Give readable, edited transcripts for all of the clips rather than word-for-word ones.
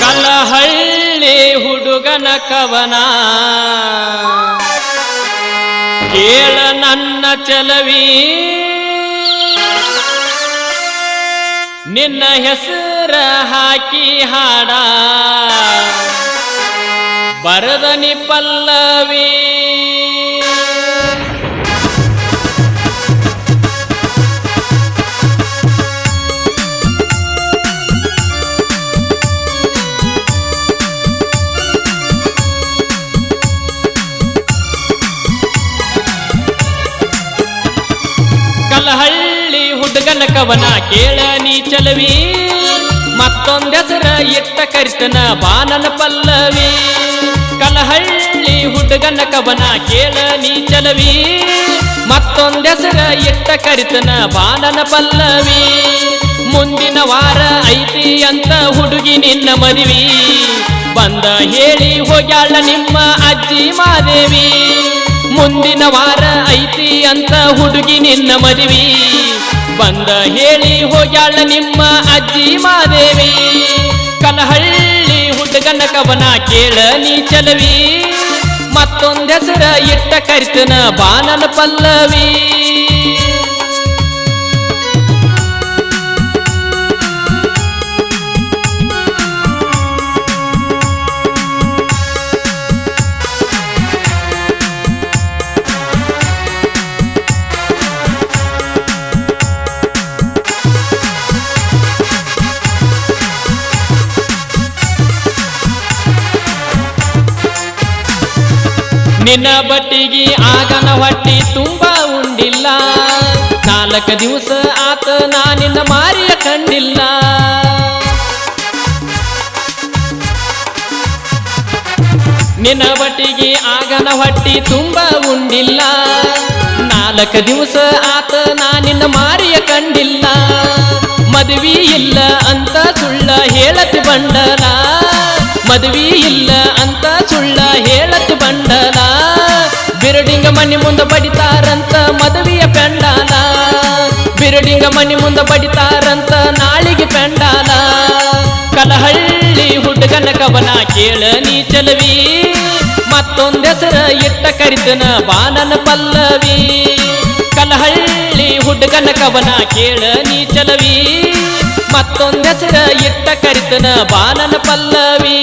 ಕಲಹಳ್ಳಿ ಹುಡುಗನ ಕವನ ಕೇಳ ನನ್ನ ಚಲವಿ ನಿನ್ನ ಹೆಸರ ಹಾಕಿ ಹಾಡ ಬರದನಿ ಪಲ್ಲವಿ ಕಲಹಳ್ಳಿ ಹುಡುಗನ ಕವನ ಕೇಳ ನೀ ಚಲವಿ ಮತ್ತೊಂದೆಸರ ಇಟ್ಟ ಕರಿತನ ಬಾನನ ಪಲ್ಲವಿ ಕಲಹಳ್ಳಿ ಹುಡುಗನ ಕವನ ಕೇಳ ನೀ ಚಲವಿ ಮತ್ತೊಂದೆಸರ ಇಟ್ಟ ಕರಿತನ ಬಾನನ ಪಲ್ಲವಿ ಮುಂದಿನ ವಾರ ಐತಿ ಅಂತ ಹುಡುಗಿ ನಿನ್ನ ಮದುವಿ ಬಂದ ಹೇಳಿ ಹೋಗ್ಯಾಳ ನಿಮ್ಮ ಅಜ್ಜಿ ಮಾದೇವಿ ಮುಂದಿನ ವಾರ ಐತಿ ಅಂತ ಹುಡುಗಿ ನಿನ್ನ ಮದುವಿ ಬಂದ ಹೇಳಿ ಹೋಗ್ಯಾಳ ನಿಮ್ಮ ಅಜ್ಜಿ ಮಾದೇವಿ ಕಲಹಳ್ಳಿ ಹುಡುಗನ ಕವನ ಕೇಳ ನೀ ಚಲವಿ ಮತ್ತೊಂದೆಸರ ಇಟ್ಟ ಕರಿತನ ಬಾನನ ಪಲ್ಲವಿ ನಿನ್ನ ಬಟ್ಟಿಗೆ ಆಗನ ಹೊಟ್ಟಿ ತುಂಬಾ ಉಂಡಿಲ್ಲ 4 ದಿವಸ ಆತ ನಾನಿನ್ನ ಮಾರಿಯ ಕಂಡಿಲ್ಲ ನಿನ್ನ ಬಟ್ಟಿಗೆ ಆಗನ ಹೊಟ್ಟಿ ತುಂಬಾ ಉಂಡಿಲ್ಲ 4 ದಿವಸ ಆತ ನಾನಿನ್ನ ಮಾರಿಯ ಕಂಡಿಲ್ಲ ಮದುವೆ ಇಲ್ಲ ಅಂತ ಸುಳ್ಳ ಹೇಳತಿ ಬಂಡಲ ಮದುವೆ ಇಲ್ಲ ಅಂತ ಸುಳ್ಳ ಹೇಳತಿ ಬಂಡಲ ಬಿರಡಿಂಗ ಮನಿ ಮುಂದೆ ಬಡಿತಾರಂತ ಮದುವೆಯ ಪೆಂಡಾಲ ಬಿರಡಿಂಗ ಮನಿ ಮುಂದೆ ಬಡಿತಾರಂತ ನಾಳಿಗೆ ಪೆಂಡಾಲ ಕಲಹಳ್ಳಿ ಹುಡುಗನ ಕವನ ಕೇಳ ನೀ ಚಲವಿ ಮತ್ತೊಂದೆಸರ ಇಟ್ಟ ಕರಿತನ ಬಾನನ ಪಲ್ಲವಿ ಕಲಹಳ್ಳಿ ಹುಡುಗನ ಕವನ ಕೇಳ ನೀ ಚಲವಿ ಮತ್ತೊಂದೆಸರ ಇಟ್ಟ ಕರಿತನ ಬಾನನ ಪಲ್ಲವಿ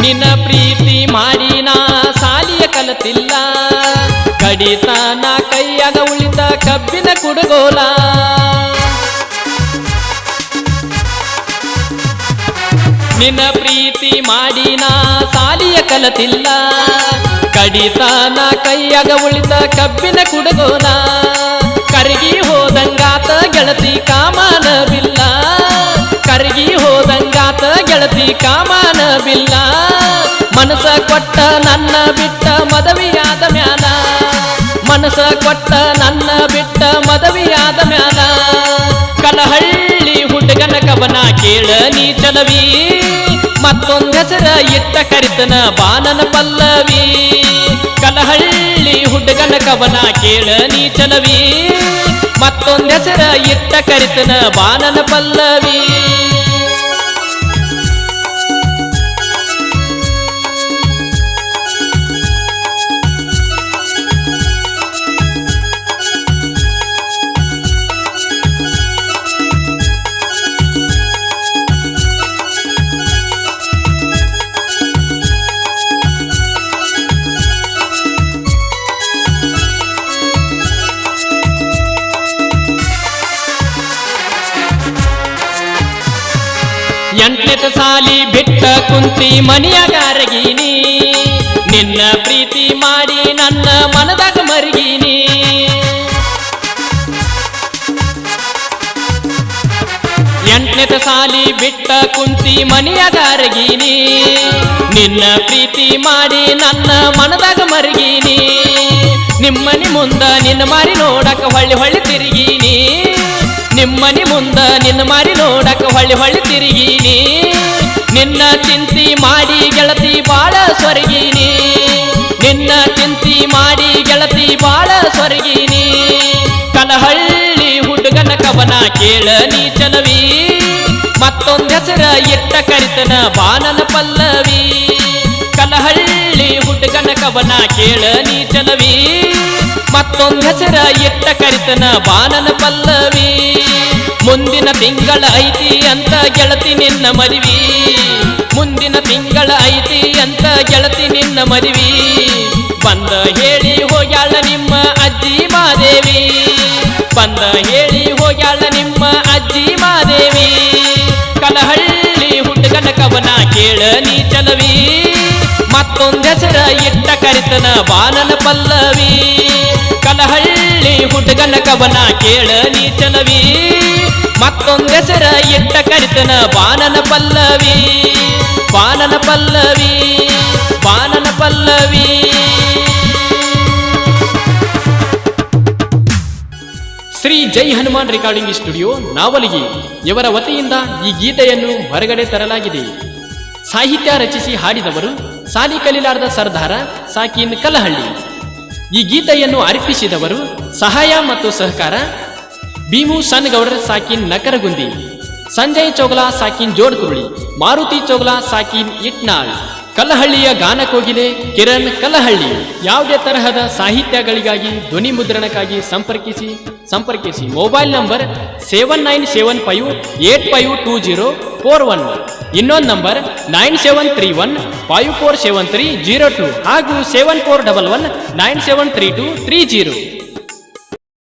ನಿನ್ನ ಪ್ರೀತಿ ಮಾಡಿ ನಾ ಸಾಲಿಯ ಕಲತಿಲ್ಲ ಕಡಿತಾನ ಕೈಯಾಗ ಉಳಿತ ಕಬ್ಬಿನ ಕುಡುಗೋಲ ನಿನ್ನ ಪ್ರೀತಿ ಮಾಡಿ ನಾ ಸಾಲಿಯ ಕಲತಿಲ್ಲ ಕಡಿತಾನ ಕೈಯಾಗ ಉಳಿತ ಕಬ್ಬಿನ ಕುಡುಗೋಲ ಕರಗಿ ಹೋದಂಗಾತ ಗೆಳತಿ ಕಾಮನ ಬಿಲ್ಲ ಕರಗಿ ಹೋದಂಗಾತ ಗೆಳತಿ ಕಾಮನ ಬಿಲ್ಲ ಮನಸ ಕೊಟ್ಟ ನನ್ನ ಬಿಟ್ಟ ಮದವಿಯಾದ ಮ್ಯಾಲ ಮನಸ ಕೊಟ್ಟ ನನ್ನ ಬಿಟ್ಟ ಮದವಿಯಾದ ಮ್ಯಾಲ ಕಲಹಳ್ಳಿ ಹುಡುಗನ ಕವನ ಕೇಳ ನೀ ಚಲವಿ ಮತ್ತೊಂದೆಸರ ಇಟ್ಟ ಕರಿತನ ಬಾನನ ಪಲ್ಲವಿ ಕಲಹಳ್ಳಿ ಹುಡುಗನ ಕವನ ಕೇಳ ನೀ ಚಲವಿ ಮತ್ತೊಂದೆಸರ ಇಟ್ಟ ಕರಿತನ ಬಾನನ ಪಲ್ಲವಿ ಎಂಟನೇತ ಸಾಲಿ ಬಿಟ್ಟ ಕುಂತಿ ಮನಿಯಾಗಾರಗೀನಿ ನಿನ್ನ ಪ್ರೀತಿ ಮಾಡಿ ನನ್ನ ಮನದಾಗ ಎಂಟನೇತ ಸಾಲಿ ಬಿಟ್ಟ ಕುಂತಿ ಮನೆಯಗಾರಗೀನಿ ನಿನ್ನ ಪ್ರೀತಿ ಮಾಡಿ ನನ್ನ ಮನದಾಗ ಮರಗೀನಿ ನಿಮ್ಮನಿ ಮುಂದ ನಿನ್ನ ಮಾರಿ ನೋಡಕ ಹೊಳ್ಳಿ ಹೊಳ್ಳಿ ತಿರುಗೀನಿ ನಿಮ್ಮನಿ ಮುಂದ ನಿನ್ನ ಮಾರಿ ನೋಡಕ ಹೊಳ್ಳಿ ಹೊಳ್ಳಿ ತಿರುಗೀನಿ ನಿನ್ನ ಚಿಂತಿ ಮಾಡಿ ಗೆಳತಿ ಬಾಳ ಸ್ವರ್ಗೀನಿ ನಿನ್ನ ಚಿಂತಿ ಮಾಡಿ ಗೆಳತಿ ಬಾಳ ಸ್ವರ್ಗೀನಿ ಕಲಹಳ್ಳಿ ಹುಡುಗನ ಕವನ ಕೇಳ ನೀ ಚಲವಿ ಮತ್ತೊಂದ್ ಹೆಸರ ಇಟ್ಟ ಕರಿತನ ಬಾನನ ಪಲ್ಲವಿ ಕಲಹಳ್ಳಿ ಹುಡುಗನ ಕವನ ಕೇಳ ನೀ ಚಲವಿ ಮತ್ತೊಂದ್ ಹೆಸರ ಇಟ್ಟ ಕರಿತನ ಬಾನನ ಪಲ್ಲವಿ ಮುಂದಿನ ತಿಂಗಳ ಐತಿ ಅಂತ ಗೆಳತಿ ನಿನ್ನ ಮರಿವಿ ಮುಂದಿನ ತಿಂಗಳ ಐತಿ ಅಂತ ಗೆಳತಿ ನಿನ್ನ ಮರಿವಿ ಬಂದ ಹೇಳಿ ಹೋಗ್ಯಾಳ ನಿಮ್ಮ ಅಜ್ಜಿ ಮಾದೇವಿ ಬಂದ ಹೇಳಿ ಹೋಗ್ಯಾಳ ನಿಮ್ಮ ಅಜ್ಜಿ ಮಾದೇವಿ ಕಲಹಳ್ಳಿ ಹುಡುಗನ ಕವನ ಕೇಳ ನೀ ಚಲವಿ ಮತ್ತೊಂದ್ ಹೆಸರ ಇಟ್ಟ ಕರಿತನ ಬಾನನ ಪಲ್ಲವಿ ಕಲಹಳ್ಳಿ ಹುಡುಗನ ಕವನ ಕೇಳ ನೀ ಚಲವಿ ಮತ್ತೊಂದ್ ಹೆಸರ ಇಟ್ಟ ಕರಿತನ ಬಾನನ ಪಲ್ಲವಿ ಬಾನನ ಪಲ್ಲವಿ ಬಾನನ ಪಲ್ಲವಿ ಶ್ರೀ ಜೈ ಹನುಮಾನ್ ರೆಕಾರ್ಡಿಂಗ್ ಸ್ಟುಡಿಯೋ ನಾವಲಗಿ ಇವರ ವತಿಯಿಂದ ಈ ಗೀತೆಯನ್ನು ಹೊರಗಡೆ ತರಲಾಗಿದೆ. ಸಾಹಿತ್ಯ ರಚಿಸಿ ಹಾಡಿದವರು ಸಾಲಿ ಕಲಿಲಾರ್ದ ಸರ್ದಾರ ಸಾಕಿನ್ ಕಲಹಳ್ಳಿ. ಈ ಗೀತೆಯನ್ನು ಅರ್ಪಿಸಿದವರು ಸಹಾಯ ಮತ್ತು ಸಹಕಾರ ಭೀಮು ಸನ್ಗೌಡರ್ ಸಾಕಿನ್ ನಕರಗುಂದಿ, ಸಂಜಯ್ ಚೋಗಲಾ ಸಾಕಿನ್ ಜೋಡ್ಕುರುಳಿ, ಮಾರುತಿ ಚೋಗಲಾ ಸಾಕಿನ್ ಇಟ್ನಾಳ್. ಕಲಹಳ್ಳಿಯ ಗಾನಕೋಗಿಲೆ ಕಿರಣ್ ಕಲಹಳ್ಳಿ. ಯಾವುದೇ ತರಹದ ಸಾಹಿತ್ಯಗಳಿಗಾಗಿ ಧ್ವನಿ ಮುದ್ರಣಕ್ಕಾಗಿ ಸಂಪರ್ಕಿಸಿ ಮೊಬೈಲ್ ನಂಬರ್ 7975852041, ಇನ್ನೊಂದು ನಂಬರ್ 9731547302 ಹಾಗೂ 7411973230.